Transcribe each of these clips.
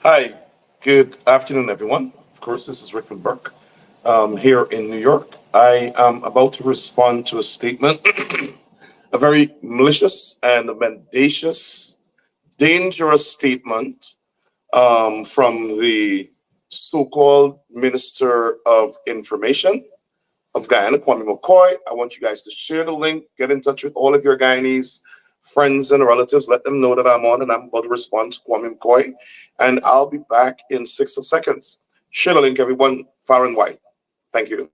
Hi, good afternoon, everyone. Of course, this is Rickford Burke here in New York. I am about to respond to a statement, a very malicious and mendacious, dangerous statement from the so called Minister of Information of Guyana, Kwame McCoy. I want you guys to share the link, get in touch with all of your Guyanese friends and relatives, let them know that I'm on and I'm about to respond to Kwame McCoy. And I'll be back in 60 seconds. Share the link, everyone, far and wide. Thank you.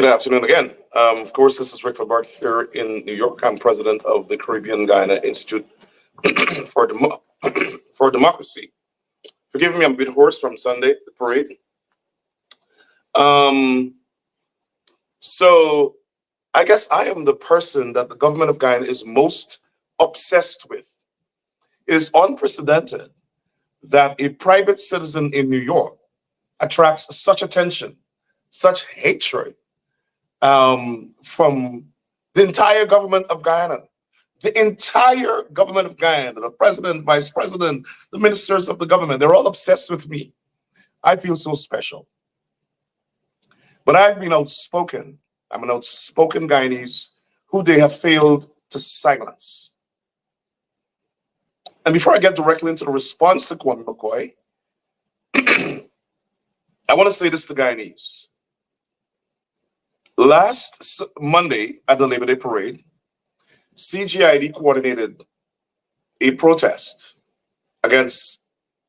Good afternoon again. Of course, this is Rickford Burke here in New York. I'm president of the Caribbean Guyana Institute for, for Democracy. Forgive me, I'm a bit hoarse from Sunday, the parade. Um, so I guess I am the person that the government of Guyana is most obsessed with. It is unprecedented that a private citizen in New York attracts such attention, such hatred from the entire government of Guyana. The entire government of Guyana, the president, vice president, the ministers of the government, they're all obsessed with me. I feel so special. But I've been outspoken. I'm an outspoken Guyanese who they have failed to silence. And before I get directly into the response to Kwame McCoy, I want to say this to Guyanese. Last Monday at the Labor Day Parade, CGID coordinated a protest against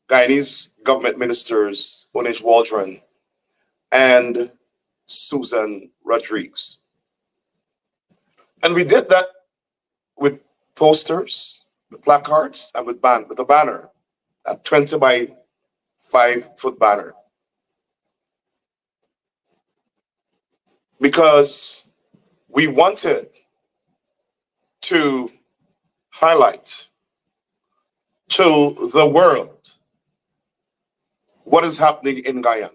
Guyanese government ministers Onage Waldron and Susan Rodriguez. And we did that with posters, with placards, and with a banner, a 20 by 5-foot banner. Because we wanted to highlight to the world what is happening in Guyana.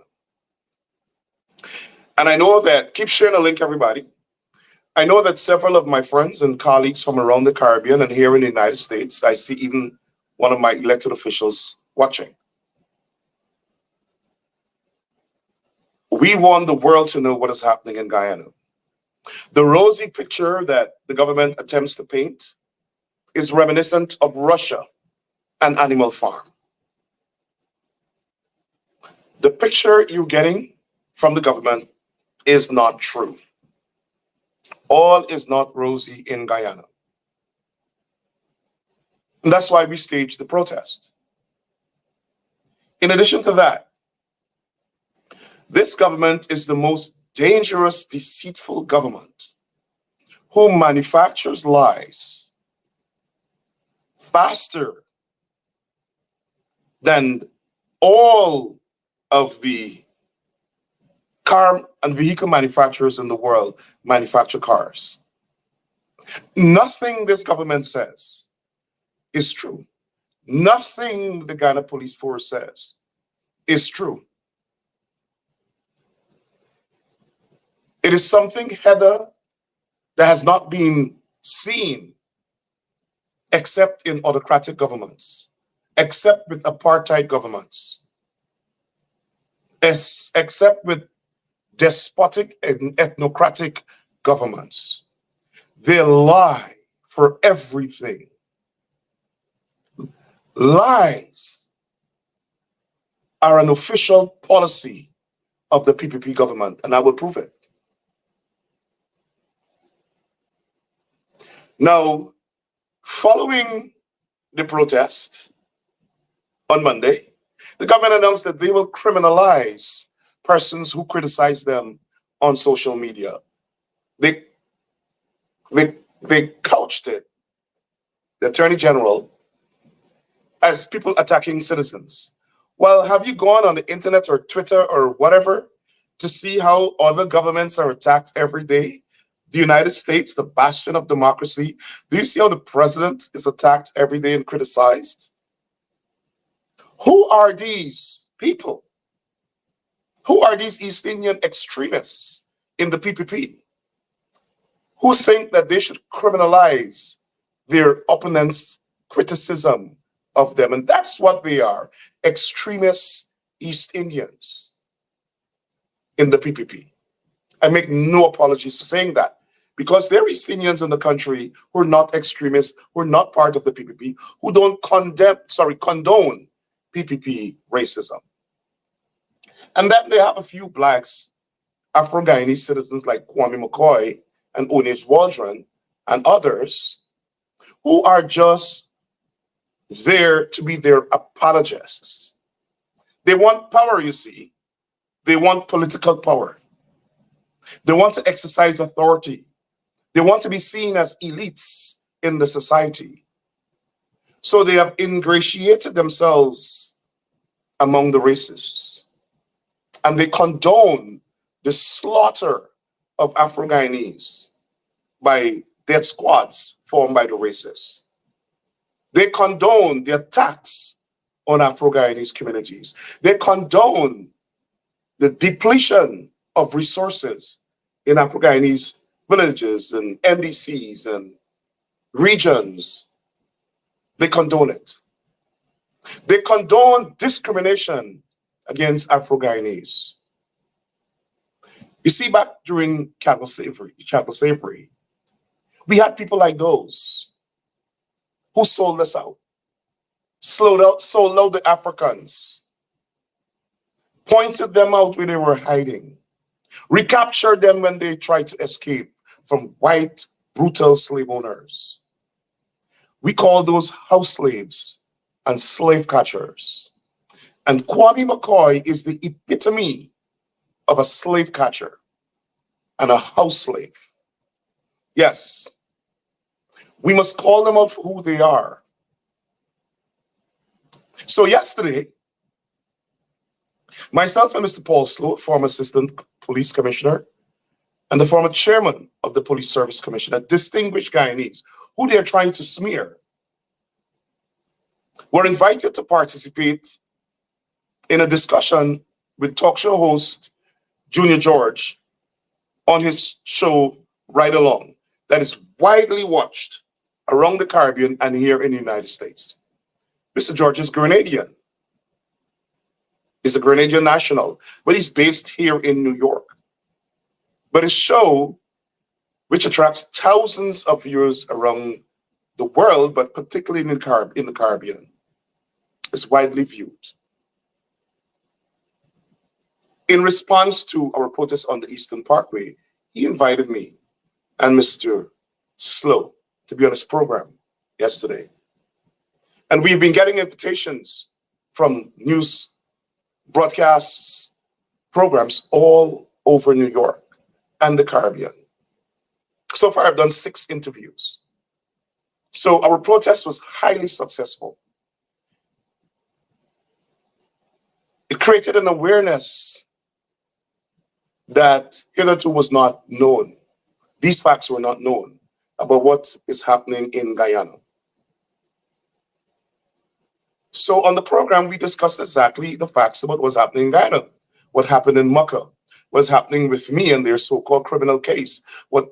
And I know that, keep sharing the link, everybody. I know that several of my friends and colleagues from around the Caribbean and here in the United States, I see even one of my elected officials watching. We want the world to know what is happening in Guyana. The rosy picture that the government attempts to paint is reminiscent of Russia and Animal Farm. The picture you're getting from the government is not true. All is not rosy in Guyana. And that's why we staged the protest. In addition to that, this government is the most dangerous, deceitful government who manufactures lies faster than all of the car and vehicle manufacturers in the world manufacture cars. Nothing this government says is true. Nothing the Guyana Police Force says is true. It is something, Heather, that has not been seen except in autocratic governments, except with apartheid governments, except with despotic and ethnocratic governments. They lie for everything. Lies are an official policy of the PPP government, and I will prove it. Now, following the protest on Monday, the government announced that they will criminalize persons who criticize them on social media. They couched it, the Attorney General, as people attacking citizens. Well, have you gone on the internet or Twitter or whatever to see how other governments are attacked every day? The United States, the bastion of democracy. Do you see how the president is attacked every day and criticized? Who are these people? Who are these East Indian extremists in the PPP who think that they should criminalize their opponents' criticism of them? And that's what they are, extremist East Indians in the PPP. I make no apologies for saying that, because there are East Indians in the country who are not extremists, who are not part of the PPP, who don't condone PPP racism. And then they have a few blacks, Afro-Guyanese citizens like Kwame McCoy and Onage Waldron and others who are just there to be their apologists. They want power, you see. They want political power. They want to exercise authority. They want to be seen as elites in the society. So they have ingratiated themselves among the racists. And they condone the slaughter of Afro-Guyanese by death squads formed by the racists. They condone the attacks on Afro-Guyanese communities. They condone the depletion of resources in Afro-Guyanese villages and NDCs and regions. They condone it. They condone discrimination against Afro-Guyanese. You see, back during chattel slavery, we had people like those who sold us out, sold out the Africans, pointed them out where they were hiding, recaptured them when they tried to escape from white, brutal slave owners. We call those house slaves and slave catchers. And Kwame McCoy is the epitome of a slave catcher and a house slave. Yes, we must call them out for who they are. So yesterday, myself and Mr. Paul Slow, former assistant police commissioner, and the former chairman of the Police Service Commission, a distinguished Guyanese, who they are trying to smear, were invited to participate in a discussion with talk show host Junior George on his show Ride Along, that is widely watched around the Caribbean and here in the United States. Mr. George is Grenadian. He's a Grenadian national, but he's based here in New York. But his show, which attracts thousands of viewers around the world, but particularly in the Caribbean, is widely viewed. In response to our protest on the Eastern Parkway, he invited me and Mr. Slow to be on his program yesterday. And we've been getting invitations from news broadcasts, programs all over New York and the Caribbean. So far, I've done 6 interviews. So our protest was highly successful. It created an awareness that hitherto was not known. These facts were not known about what is happening in Guyana. So on the program, we discussed exactly the facts about what's happening in Guyana, what happened in Mucka, what's happening with me and their so-called criminal case, what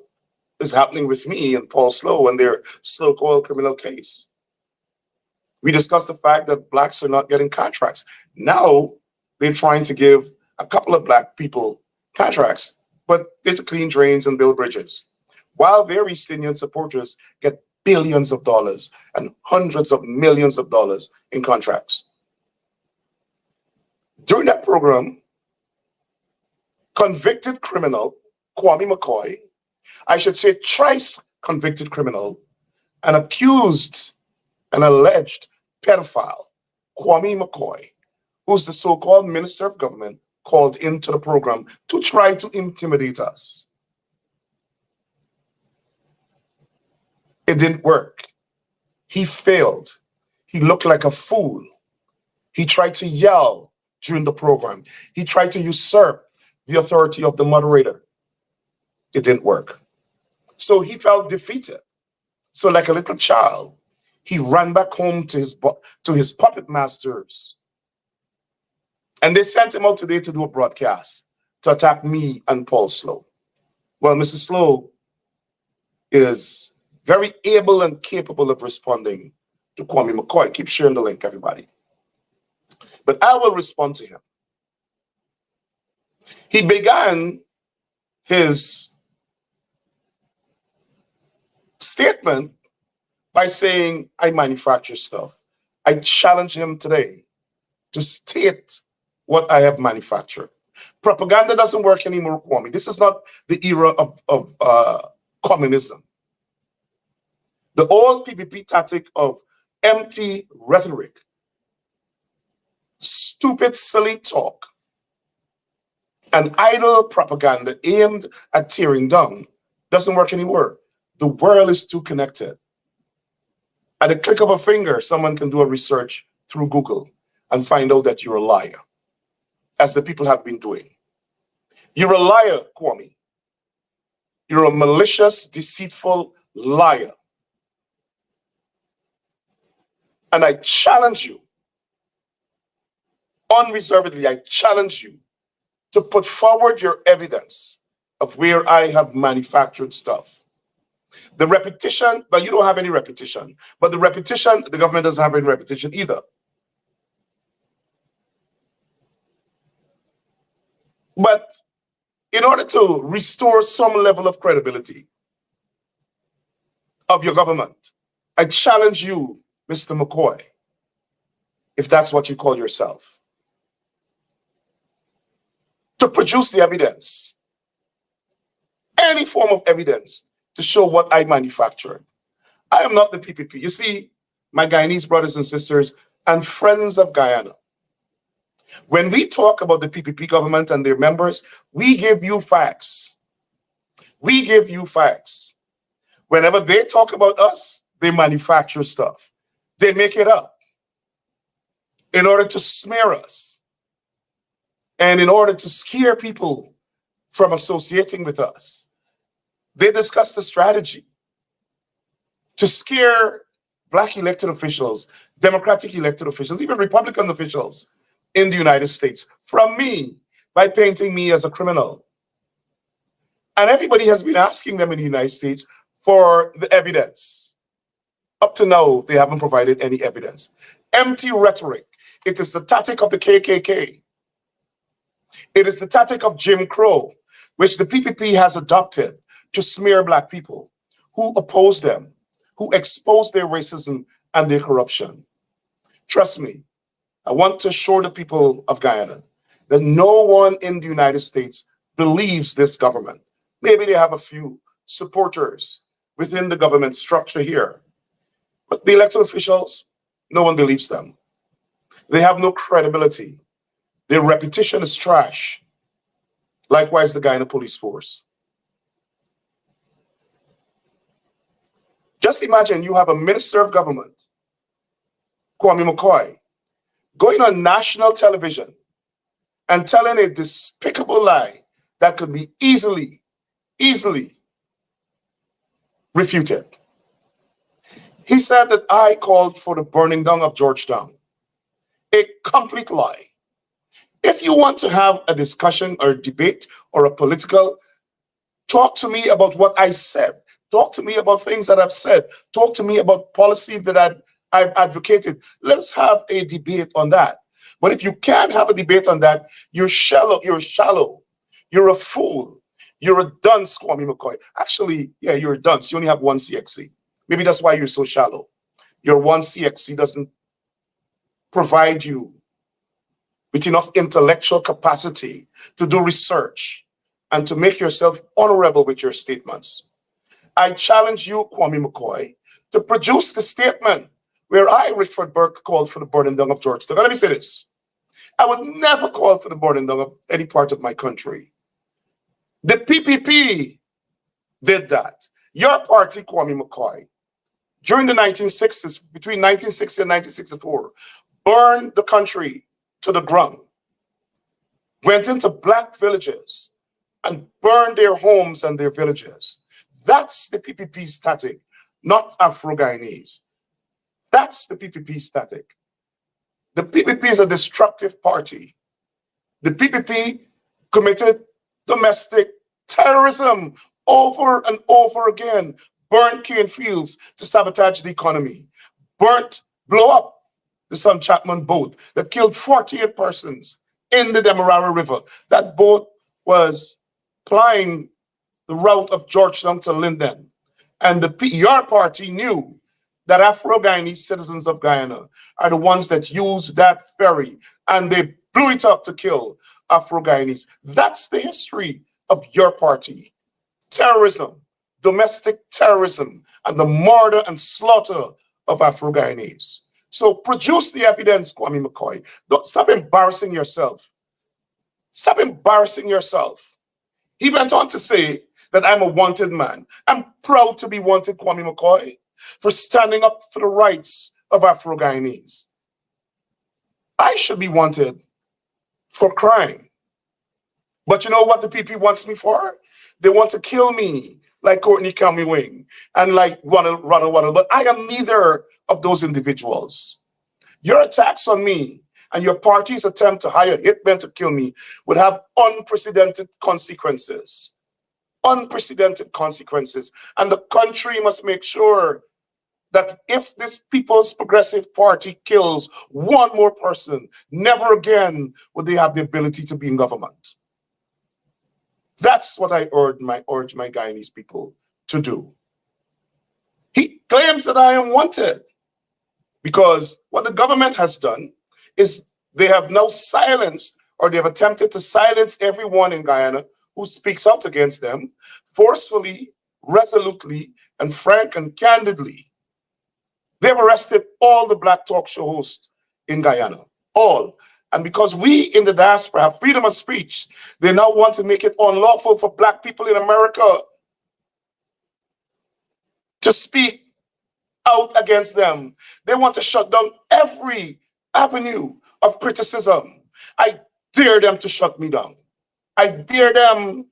is happening with me and Paul Slow and their so-called criminal case. We discussed the fact that blacks are not getting contracts. Now they're trying to give a couple of black people contracts, but they're to clean drains and build bridges, while their East Indian supporters get billions of dollars and hundreds of millions of dollars in contracts. During that program, convicted criminal Kwame McCoy, I should say thrice convicted criminal, and accused and alleged pedophile Kwame McCoy, who's the so-called Minister of Government, called into the program to try to intimidate us. It didn't work. He failed. He looked like a fool. He tried to yell during the program. He tried to usurp the authority of the moderator. It didn't work. So he felt defeated. So like a little child, he ran back home to his puppet masters. And they sent him out today to do a broadcast to attack me and Paul Slow. Well, Mr. Slow is very able and capable of responding to Kwame McCoy. Keep sharing the link, everybody. But I will respond to him. He began his statement by saying, I manufacture stuff. I challenge him today to state what I have manufactured. Propaganda doesn't work anymore, Kwame. This is not the era of communism. The old PPP tactic of empty rhetoric, stupid, silly talk, and idle propaganda aimed at tearing down doesn't work anymore. The world is too connected. At the click of a finger, someone can do a research through Google and find out that you're a liar, as the people have been doing. You're a liar, Kwame. You're a malicious, deceitful liar. And I challenge you, unreservedly, I challenge you to put forward your evidence of where I have manufactured stuff. The repetition, but you don't have any repetition. But the repetition, the government doesn't have any repetition either. But in order to restore some level of credibility of your government, I challenge you, Mr. McCoy, if that's what you call yourself, to produce the evidence, any form of evidence to show what I manufactured. I am not the PPP. You see, my Guyanese brothers and sisters and friends of Guyana, when we talk about the PPP government and their members, we give you facts. We give you facts. Whenever they talk about us, they manufacture stuff. They make it up in order to smear us and in order to scare people from associating with us. They discussed the strategy to scare Black elected officials, Democratic elected officials, even Republican officials in the United States from me by painting me as a criminal. And everybody has been asking them in the United States for the evidence. Up to now, they haven't provided any evidence. Empty rhetoric. It is the tactic of the KKK. It is the tactic of Jim Crow, which the PPP has adopted to smear Black people who oppose them, who expose their racism and their corruption. Trust me, I want to assure the people of Guyana that no one in the United States believes this government. Maybe they have a few supporters within the government structure here, but the elected officials, No one believes them. They have no credibility. Their reputation is trash. Likewise, the Guyana police force. Just imagine you have a minister of government, Kwame McCoy, going on national television and telling a despicable lie that could be easily refuted. He said that I called for the burning down of Georgetown. A complete lie. If you want to have a discussion or a debate or a political, talk to me about what I said. Talk to me about things that I've said. Talk to me about policy that I've advocated. Let's have a debate on that. But if you can't have a debate on that, you're shallow. You're a fool. You're a dunce, Kwame McCoy. Actually, yeah, you're a dunce. You only have one CXC. Maybe that's why you're so shallow. Your one CXC doesn't provide you with enough intellectual capacity to do research and to make yourself honorable with your statements. I challenge you, Kwame McCoy, to produce the statement where I, Rickford Burke, called for the burning down of Georgetown. Now, let me say this. I would never call for the burning down of any part of my country. The PPP did that. Your party, Kwame McCoy, during the 1960s, between 1960 and 1964, burned the country to the ground, went into black villages and burned their homes and their villages. That's the PPP static, not Afro-Guyanese. That's the PPP static. The PPP is a destructive party. The PPP committed domestic terrorism over and over again, burnt cane fields to sabotage the economy, blow up the Son Chapman boat that killed 48 persons in the Demerara River. That boat was plying the route of Georgetown to Linden. And your party knew that Afro-Guyanese citizens of Guyana are the ones that use that ferry, and they blew it up to kill Afro-Guyanese. That's the history of your party. Terrorism, domestic terrorism, and the murder and slaughter of Afro-Guyanese. So produce the evidence, Kwame McCoy. Don't stop embarrassing yourself. Stop embarrassing yourself. He went on to say that I'm a wanted man. I'm proud to be wanted, Kwame McCoy, for standing up for the rights of Afro-Guyanese. I should be wanted for crime. But you know what the PP wants me for? They want to kill me like Courtney Kammy Wing and like Ronald Waddle. But I am neither of those individuals. Your attacks on me and your party's attempt to hire hitmen to kill me would have unprecedented consequences. Unprecedented consequences. And the country must make sure that if this People's Progressive Party kills one more person, never again would they have the ability to be in government. That's what I urge my Guyanese people to do. He claims that I am wanted because what the government has done is they have now silenced, or they have attempted to silence everyone in Guyana who speaks out against them forcefully, resolutely, and frank and candidly. They've arrested all the black talk show hosts in Guyana, all. And because we in the diaspora have freedom of speech, they now want to make it unlawful for black people in America to speak out against them. They want to shut down every avenue of criticism. I dare them to shut me down. I dare them,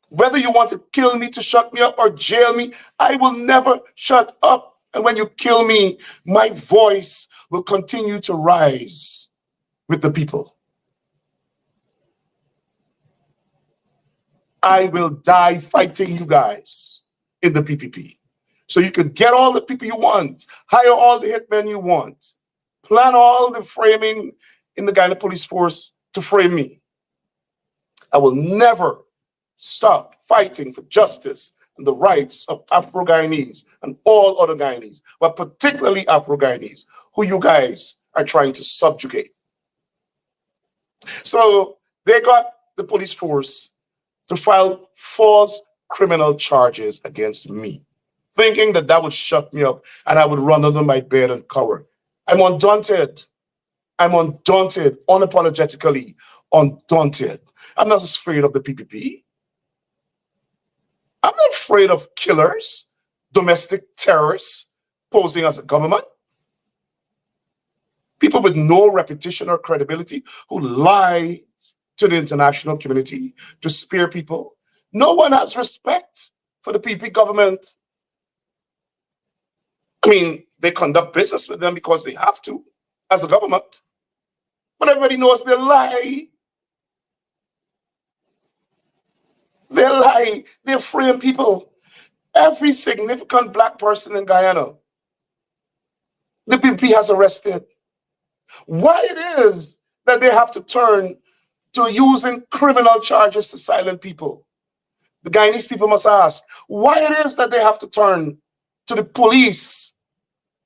whether you want to kill me to shut me up or jail me, I will never shut up. And when you kill me, my voice will continue to rise with the people. I will die fighting you guys in the PPP. So you can get all the people you want, hire all the hitmen you want, plan all the framing in the Guyana police force to frame me. I will never stop fighting for justice and the rights of Afro-Guyanese and all other Guyanese, but particularly Afro-Guyanese, who you guys are trying to subjugate. So they got the police force to file false criminal charges against me. thinking that that would shut me up and I would run under my bed and cower. I'm undaunted. I'm undaunted, unapologetically undaunted. I'm not afraid of the PPP. I'm not afraid of killers, domestic terrorists posing as a government. People with no reputation or credibility who lie to the international community to spare people. No one has respect for the PP government. I mean, they conduct business with them because they have to, as a government. But everybody knows they lie. They lie. They frame people. Every significant black person in Guyana, the PP has arrested. Why it is that they have to turn to using criminal charges to silence people? The Guyanese people must ask why it is that they have to turn to the police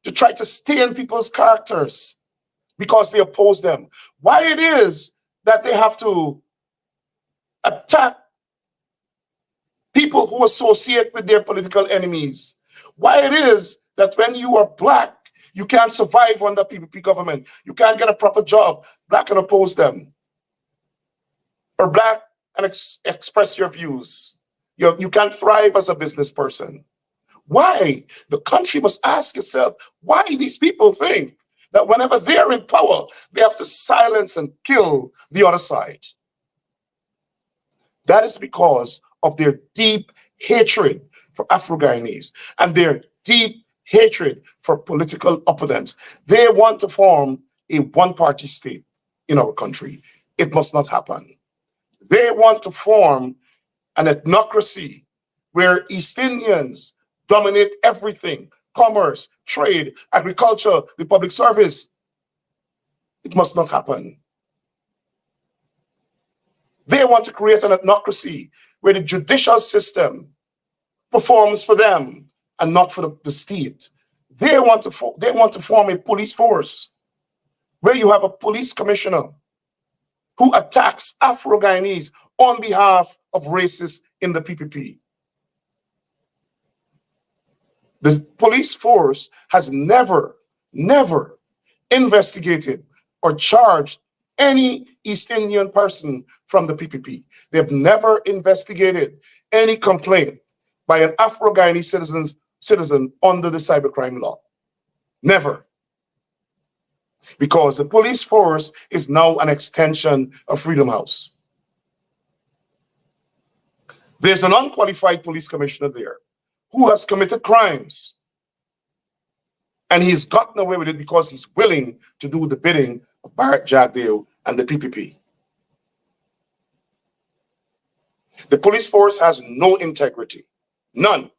to try to stain people's characters because they oppose them. Why it is that they have to attack people who associate with their political enemies. Why it is that when you are black, you can't survive under PPP government. You can't get a proper job. Black can oppose them. Or black and express your views. You can't thrive as a business person. Why? The country must ask itself why these people think that whenever they're in power, they have to silence and kill the other side. That is because of their deep hatred for Afro-Guyanese and their deep hatred for political opponents. They want to form a one-party state in our country. It must not happen. They want to form an ethnocracy where East Indians dominate everything, commerce, trade, agriculture, the public service. It must not happen. They want to create an ethnocracy where the judicial system performs for them and not for the state. They want to form a police force where you have a police commissioner who attacks Afro-Guyanese on behalf of racists in the PPP. The police force has never investigated or charged any East Indian person from the PPP. They've never investigated any complaint by an Afro-Guyanese citizen under the cybercrime law. Never. Because the police force is now an extension of Freedom House. There's an unqualified police commissioner there who has committed crimes. And he's gotten away with it because he's willing to do the bidding of Barrett Jagdeo and the PPP. The police force has no integrity. None.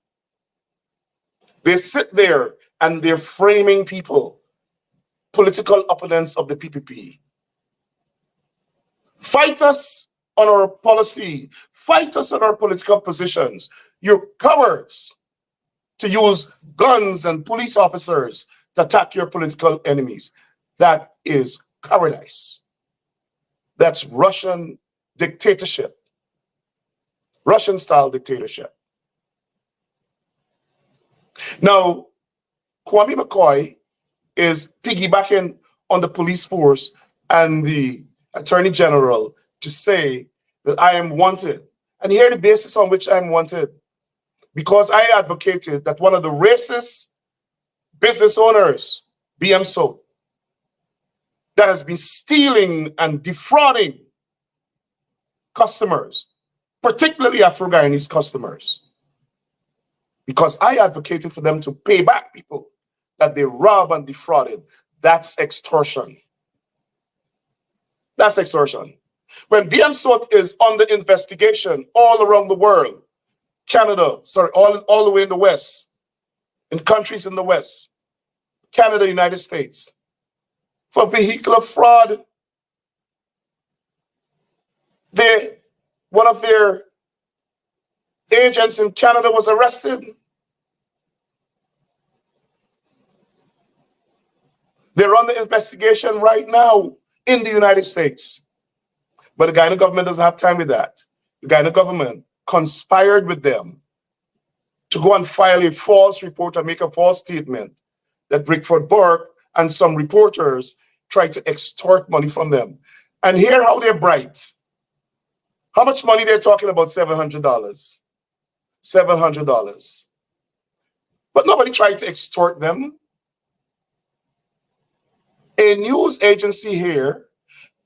They sit there and they're framing people, political opponents of the PPP. Fight us on our policy. Fight us on our political positions. You're cowards to use guns and police officers to attack your political enemies. That is cowardice. That's Russian dictatorship. Russian-style dictatorship. Now, Kwame McCoy is piggybacking on the police force and the Attorney General to say that I am wanted. And here the basis on which I'm wanted. Because I advocated that one of the racist business owners, BM So, that has been stealing and defrauding customers, particularly Afro-Guyanese customers, because I advocated for them to pay back people that they robbed and defrauded. That's extortion. That's extortion. When BM So is under investigation all around the world, Canada, sorry, all the way in the West, in countries in the West, Canada, United States, for vehicular fraud, one of their agents in Canada was arrested. They're under investigation right now in the United States. But the Guyana government doesn't have time with that. The Guyana government conspired with them to go and file a false report and make a false statement that Rickford Burke and some reporters tried to extort money from them. And here how they're bright. How much money they're talking about? $700. $700. But nobody tried to extort them. A news agency here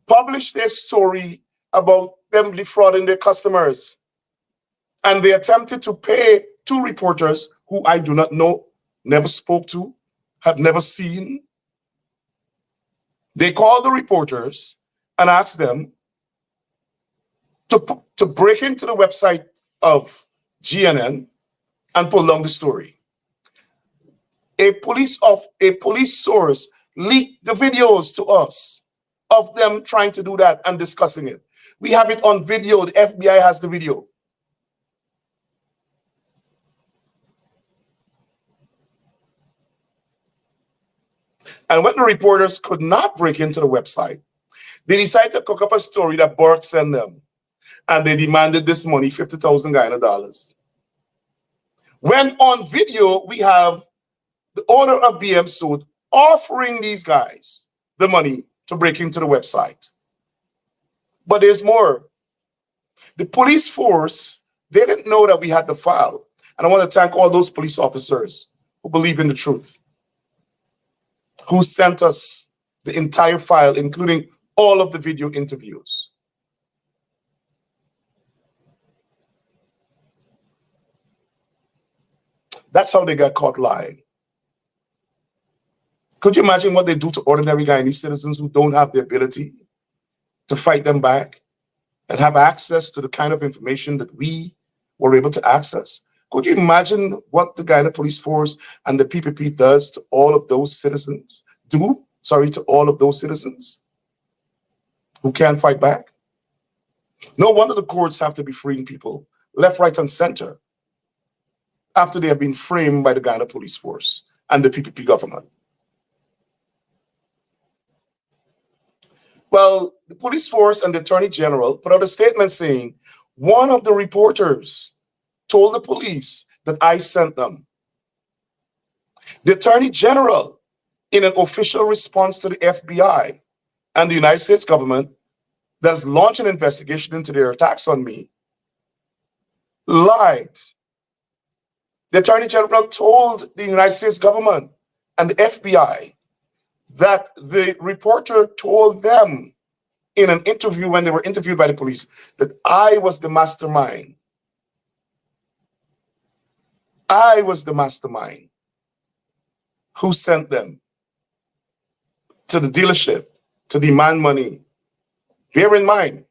published their story about them defrauding their customers. And they attempted to pay two reporters who I do not know, never spoke to, have never seen. They called the reporters and asked them to break into the website of GNN and pull down the story. A police source leaked the videos to us of them trying to do that and discussing it. We have it on video. The FBI has the video. And when the reporters could not break into the website, they decided to cook up a story that Burke sent them. And they demanded this money, 50,000 Guyana dollars. When on video, we have the owner of BM Suit offering these guys the money to break into the website. But there's more. The police force, they didn't know that we had the file. And I want to thank all those police officers who believe in the truth, who sent us the entire file, including all of the video interviews. That's how they got caught lying. Could you imagine what they do to ordinary Guyanese citizens who don't have the ability to fight them back and have access to the kind of information that we were able to access? Could you imagine what the Guyana Police Force and the PPP does to all of those citizens, to all of those citizens who can't fight back? No wonder the courts have to be freeing people left, right, and center after they have been framed by the Guyana Police Force and the PPP government. Well, the police force and the Attorney General put out a statement saying one of the reporters told the police that I sent them. The Attorney General, in an official response to the FBI and the United States government that has launched an investigation into their attacks on me, lied. The Attorney General told the United States government and the FBI that the reporter told them in an interview when they were interviewed by the police that I was the mastermind. I was the mastermind who sent them to the dealership to demand money. Bear in mind,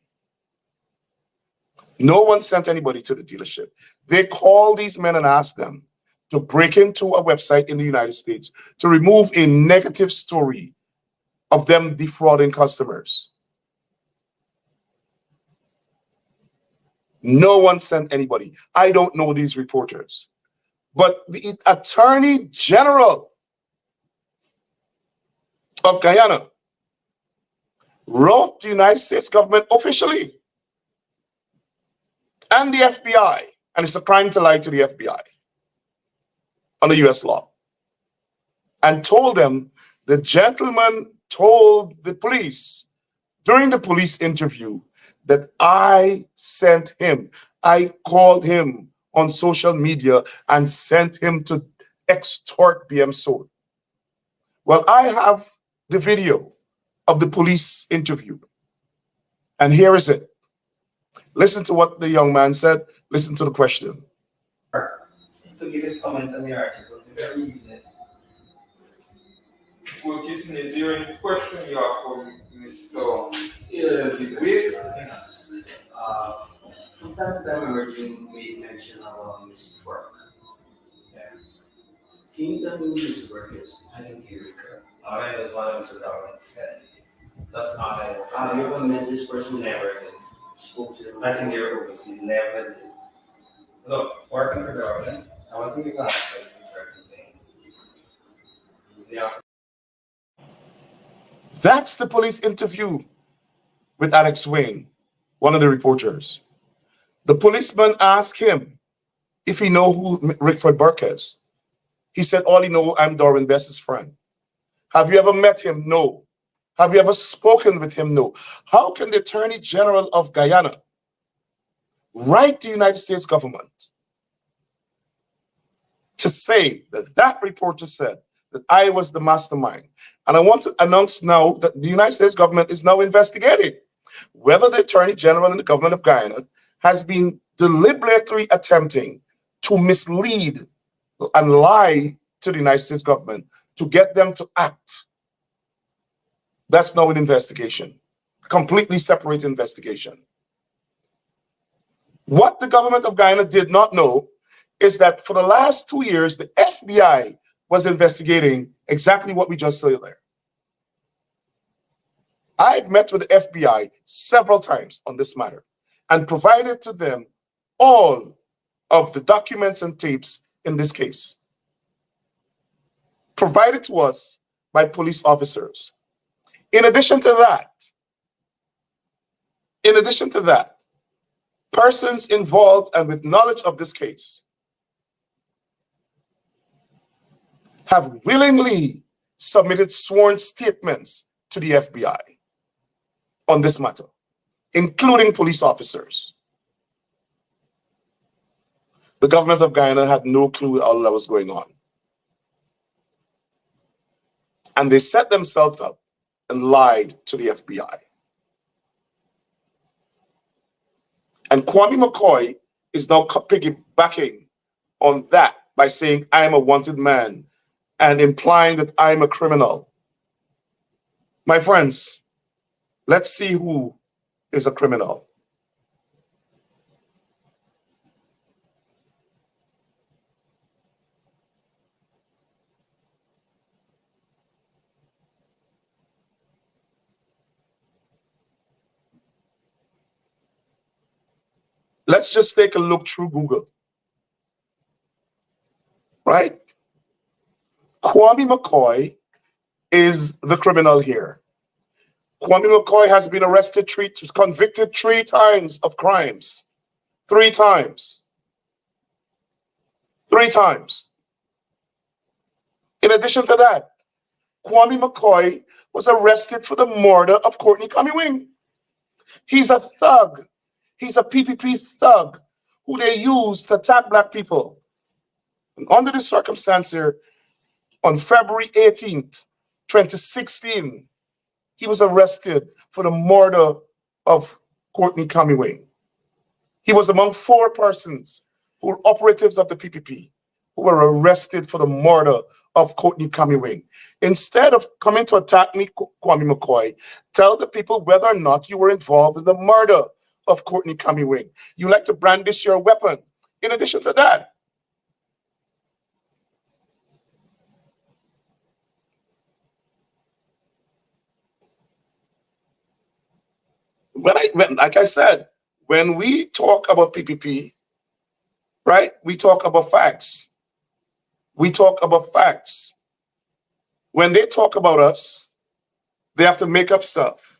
no one sent anybody to the dealership. They called these men and asked them to break into a website in the United States to remove a negative story of them defrauding customers. No one sent anybody. I don't know these reporters. But the Attorney General of Guyana wrote the United States government officially and the FBI, and it's a crime to lie to the FBI under US law, and told them the gentleman told the police during the police interview that I sent him. I called him on social media and sent him to extort BM Soul. Well, I have the video of the police interview, and here is it. Listen to what the young man said. Listen to the question. To give his comment on the article, very easy. So, is there any question you have for Mr. From time to time, emerging made mention of Mr. Burke. Yeah. Can you tell me who Mr. Burke is? I didn't hear it correct. I mean, that's one of Mr. Darwin's head. That's not it. Have you ever met this person? Never did. Spoke to him? I think you're overseas. Never did. Look, working for Darwin, I wasn't given access to certain things. Yeah. That's the police interview with Alex Wayne, one of the reporters. The policeman asked him if he know who Rickford Burke is. He said, all he know, I'm Darwin Best's friend. Have you ever met him? No. Have you ever spoken with him? No. How can the Attorney General of Guyana write the United States government to say that that reporter said that I was the mastermind? And I want to announce now that the United States government is now investigating whether the Attorney General in the government of Guyana has been deliberately attempting to mislead and lie to the United States government to get them to act. That's now an investigation, completely separate investigation. What the government of Guyana did not know is that for the last 2 years, the FBI was investigating exactly what we just said there. I've met with the FBI several times on this matter and provided to them all of the documents and tapes in this case, provided to us by police officers. In addition to that, persons involved and with knowledge of this case have willingly submitted sworn statements to the FBI on this matter, including police officers. The government of Guyana had no clue all that was going on. And they set themselves up and lied to the FBI. And Kwame McCoy is now piggybacking on that by saying, I am a wanted man, and implying that I'm a criminal. My friends, let's see who is a criminal. Let's just take a look through Google, right? Kwame McCoy is the criminal here. Kwame McCoy has been arrested, convicted 3 times of crimes. 3 times. 3 times. In addition to that, Kwame McCoy was arrested for the murder of Courtney Cumming. He's a thug. He's a PPP thug who they use to attack Black people. And under this circumstance here, on February 18th, 2016, he was arrested for the murder of Courtney Cumming. He was among 4 persons who were operatives of the PPP who were arrested for the murder of Courtney Cumming. Instead of coming to attack me, Kwame McCoy, tell the people whether or not you were involved in the murder of Courtney Cumming. You like to brandish your weapon. In addition to that, like I said, when we talk about PPP, right, we talk about facts. We talk about facts. When they talk about us, they have to make up stuff.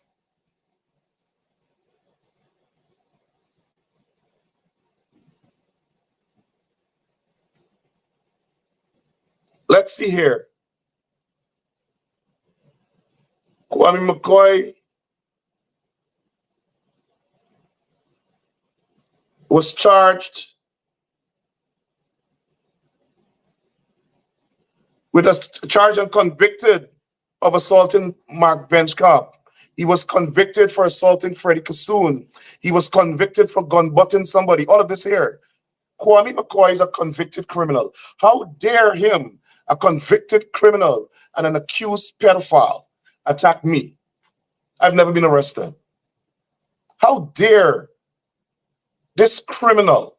Let's see here. Kwame McCoy was charged with a charge and convicted of assaulting Mark Benchcop. He was convicted for assaulting Freddie Kassoon. He was convicted for gun-butting somebody. All of this here. Kwame McCoy is a convicted criminal. How dare him, a convicted criminal and an accused pedophile, attack me? I've never been arrested. How dare this criminal,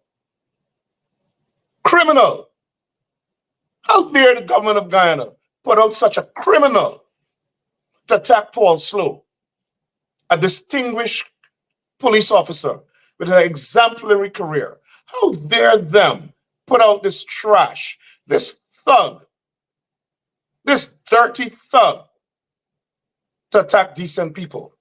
how dare the government of Guyana put out such a criminal to attack Paul Slow, a distinguished police officer with an exemplary career? How dare them put out this trash, this thug, this dirty thug to attack decent people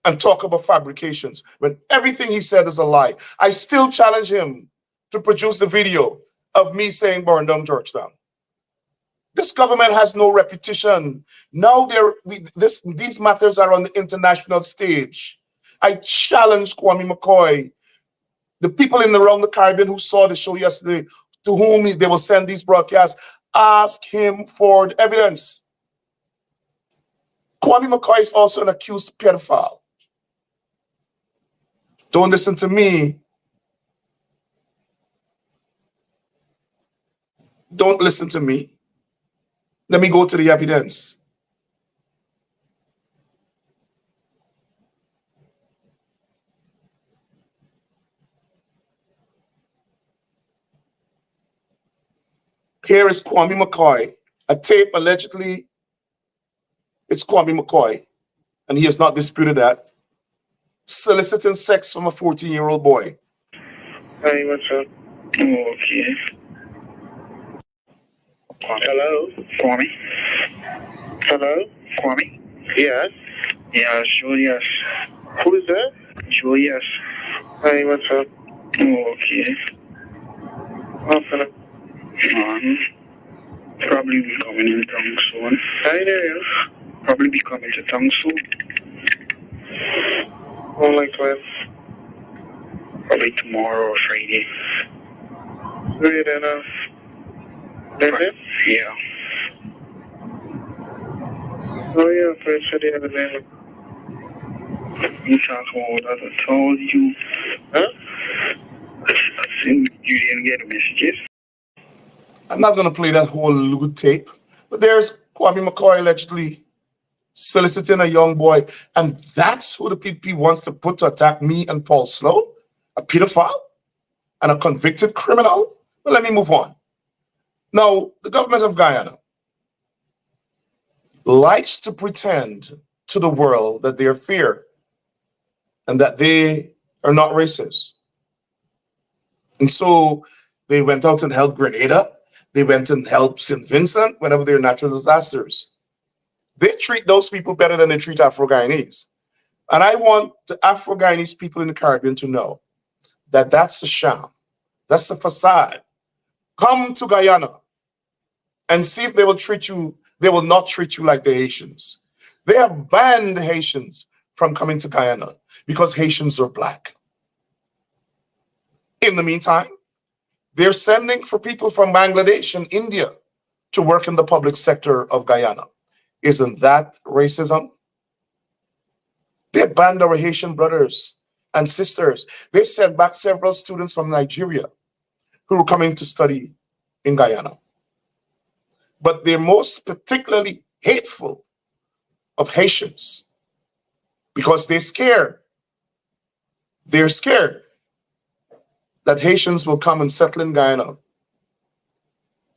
and talk about fabrications when everything he said is a lie? I still challenge him to produce the video of me saying burn down Georgetown. This government has no reputation. Now these matters are on the international stage. I challenge Kwame McCoy, the people around the Caribbean who saw the show yesterday, to whom they will send these broadcasts, ask him for the evidence. Kwame McCoy is also an accused pedophile. Don't listen to me. Don't listen to me. Let me go to the evidence. Here is Kwame McCoy, a tape allegedly, it's Kwame McCoy, and he has not disputed that, soliciting sex from a 14-year-old boy. Hey, what's up? Oh, okay. Hello? Kwame? Hello? Kwame? Yes? Yeah, Julius. Who is that? Julius. Hey, what's up? Oh, okay. What's probably be coming in town soon. I hear you. Probably be coming to town soon. Oh, like when? Probably tomorrow or Friday. Wait, London? Yeah. Oh, yeah, Fred said the other day. You talk about that I told you. Huh? I think you didn't get the messages. I'm not going to play that whole lewd tape, but there's Kwame McCoy allegedly soliciting a young boy, and that's who the PPP wants to put to attack me and Paul Sloan, a pedophile and a convicted criminal. But let me move on. Now, the government of Guyana likes to pretend to the world that they are fair and that they are not racist. And so they went out and helped Grenada. They went and helped St. Vincent whenever there are natural disasters. They treat those people better than they treat Afro-Guyanese. And I want the Afro-Guyanese people in the Caribbean to know that that's a sham. That's a facade. Come to Guyana and see if they will treat you, they will not treat you like the Haitians. They have banned the Haitians from coming to Guyana because Haitians are black. In the meantime, they're sending for people from Bangladesh and India to work in the public sector of Guyana. Isn't that racism? They banned our Haitian brothers and sisters. They sent back several students from Nigeria who were coming to study in Guyana. But they're most particularly hateful of Haitians because they're scared. They're scared that Haitians will come and settle in Guyana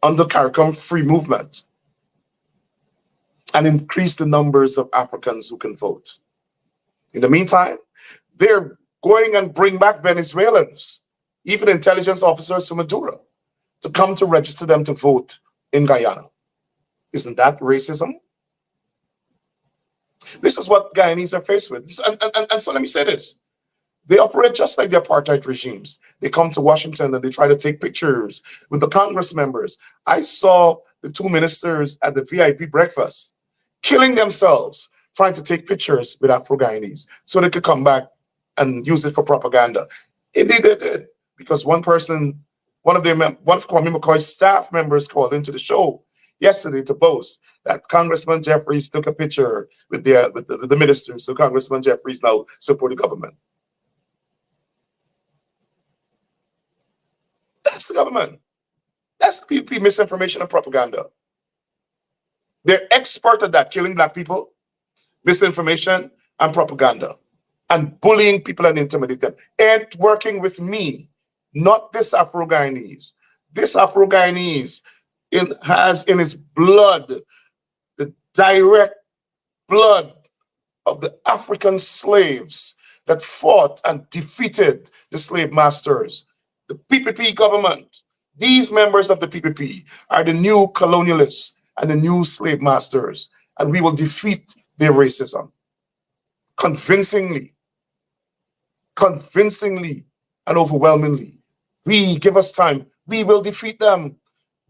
under CARICOM free movement and increase the numbers of Africans who can vote. In the meantime, they're going and bring back Venezuelans, even intelligence officers from Maduro, to come to register them to vote in Guyana. Isn't that racism? This is what Guyanese are faced with. And so let me say this. They operate just like the apartheid regimes. They come to Washington and they try to take pictures with the Congress members. I saw the two ministers at the VIP breakfast killing themselves trying to take pictures with Afro-Guyanese so they could come back and use it for propaganda. Indeed they did, because one of Kwame McCoy's staff members called into the show yesterday to boast that Congressman Jeffries took a picture with the ministers, so Congressman Jeffries now support the government. That's the government. That's the PPP misinformation and propaganda. They're expert at that, killing black people, misinformation and propaganda, and bullying people and intimidating them. And working with me, not this Afro-Guyanese. This Afro-Guyanese has in his blood the direct blood of the African slaves that fought and defeated the slave masters. The PPP government, these members of the PPP are the new colonialists and the new slave masters, and we will defeat their racism convincingly and overwhelmingly. We give us time. We will defeat them.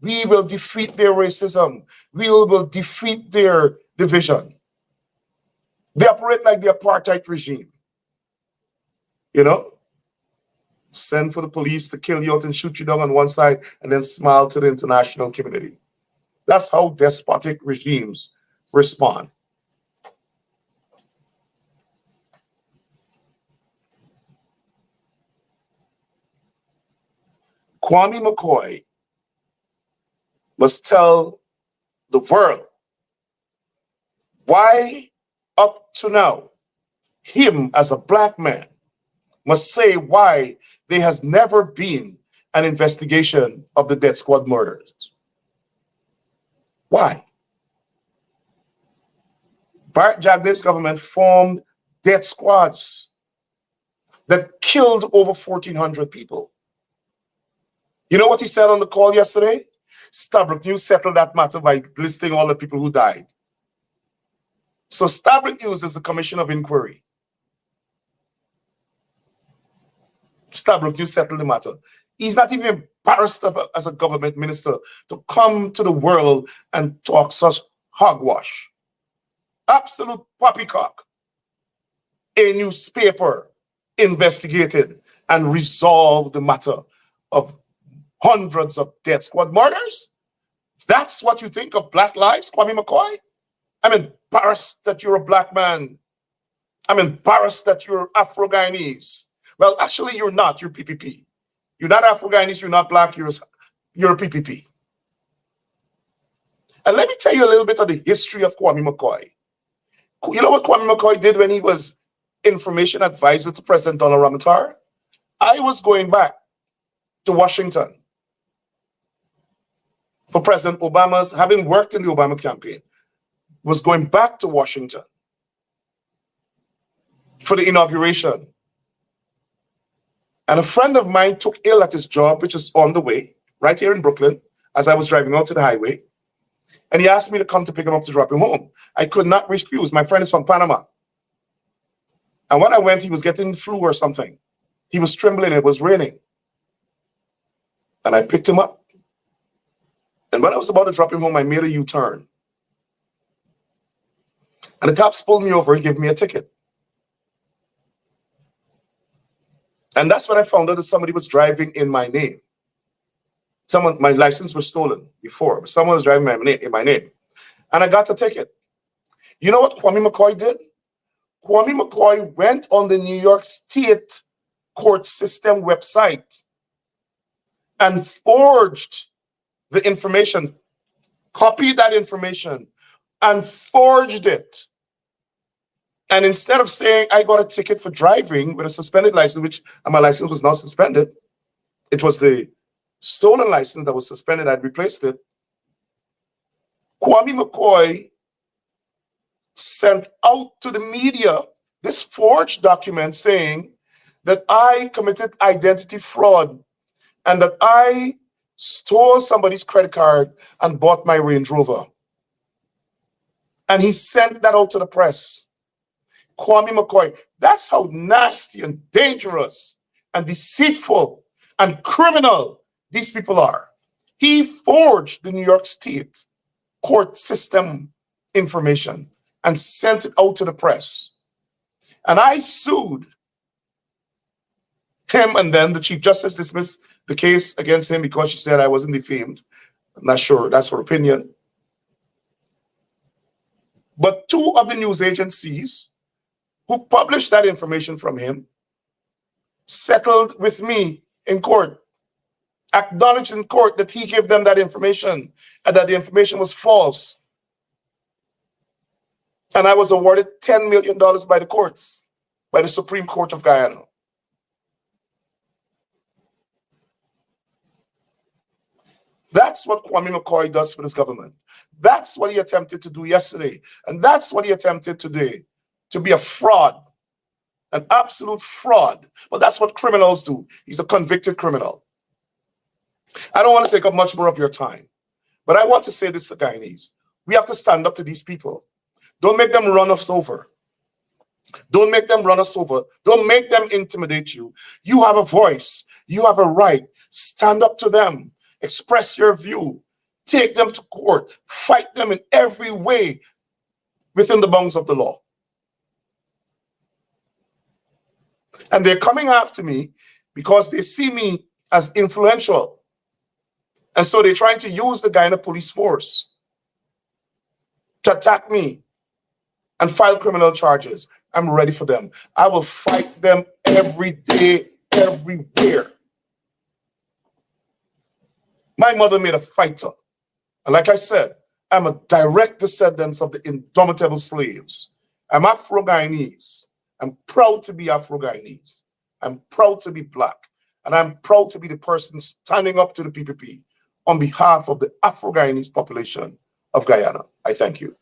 We will defeat their racism. We will defeat their division. They operate like the apartheid regime. You know? Send for the police to kill you out and shoot you down on one side and then smile to the international community. That's how despotic regimes respond. Kwame McCoy must tell the world why, up to now, him as a black man must say why there has never been an investigation of the death squad murders. Why? Bart Jagdev's government formed death squads that killed over 1,400 people. You know what he said on the call yesterday? Stabrook News settled that matter by listing all the people who died. So Stabrook News is the commission of inquiry. Stabrook News settled the matter. He's not even embarrassed as a government minister to come to the world and talk such hogwash. Absolute poppycock. A newspaper investigated and resolved the matter of hundreds of death squad murders. That's what you think of black lives, Kwame McCoy? I'm embarrassed that you're a black man. I'm embarrassed that you're Afro-Guyanese. Well, actually, you're not. You're PPP. You're not Afro-Guyanese. You're not black. You're a PPP. And let me tell you a little bit of the history of Kwame McCoy. You know what Kwame McCoy did when he was information advisor to President Donald Ramotar? I was going back to Washington for President Obama's, having worked in the Obama campaign, was going back to Washington for the inauguration. And a friend of mine took ill at his job, which is on the way, right here in Brooklyn, as I was driving out to the highway. And he asked me to come to pick him up to drop him home. I could not refuse. My friend is from Panama. And when I went, he was getting flu or something. He was trembling. It was raining. And I picked him up. And when I was about to drop him home, I made a U-turn. And the cops pulled me over and gave me a ticket. And that's when I found out that somebody was driving in my name. My license was stolen before, but someone was driving in my name. And I got a ticket. You know what Kwame McCoy did? Kwame McCoy went on the New York State court system website and forged the information, copied that information, and forged it. And instead of saying, I got a ticket for driving with a suspended license, which my license was not suspended, it was the stolen license that was suspended, I'd replaced it. Kwame McCoy sent out to the media this forged document saying that I committed identity fraud and that I stole somebody's credit card and bought my Range Rover. And he sent that out to the press. Kwame McCoy, that's how nasty and dangerous and deceitful and criminal these people are. He forged the New York State court system information and sent it out to the press. And I sued him, and then the Chief Justice dismissed the case against him because she said I wasn't defamed. I'm not sure, that's her opinion. But two of the news agencies who published that information from him settled with me in court, acknowledged in court that he gave them that information and that the information was false. And I was awarded $10 million by the courts, by the Supreme Court of Guyana. That's what Kwame McCoy does for this government. That's what he attempted to do yesterday. And that's what he attempted today, to be a fraud, an absolute fraud. But that's what criminals do. He's a convicted criminal. I don't want to take up much more of your time, but I want to say this to Guyanese. We have to stand up to these people. Don't make them run us over. Don't make them run us over. Don't make them intimidate you. You have a voice. You have a right. Stand up to them. Express your view. Take them to court. Fight them in every way within the bounds of the law. And they're coming after me because they see me as influential. And so they're trying to use the Guyana police force to attack me and file criminal charges. I'm ready for them. I will fight them every day, everywhere. My mother made a fighter. And like I said, I'm a direct descendant of the indomitable slaves. I'm Afro-Guyanese. I'm proud to be Afro-Guyanese. I'm proud to be Black. And I'm proud to be the person standing up to the PPP on behalf of the Afro-Guyanese population of Guyana. I thank you.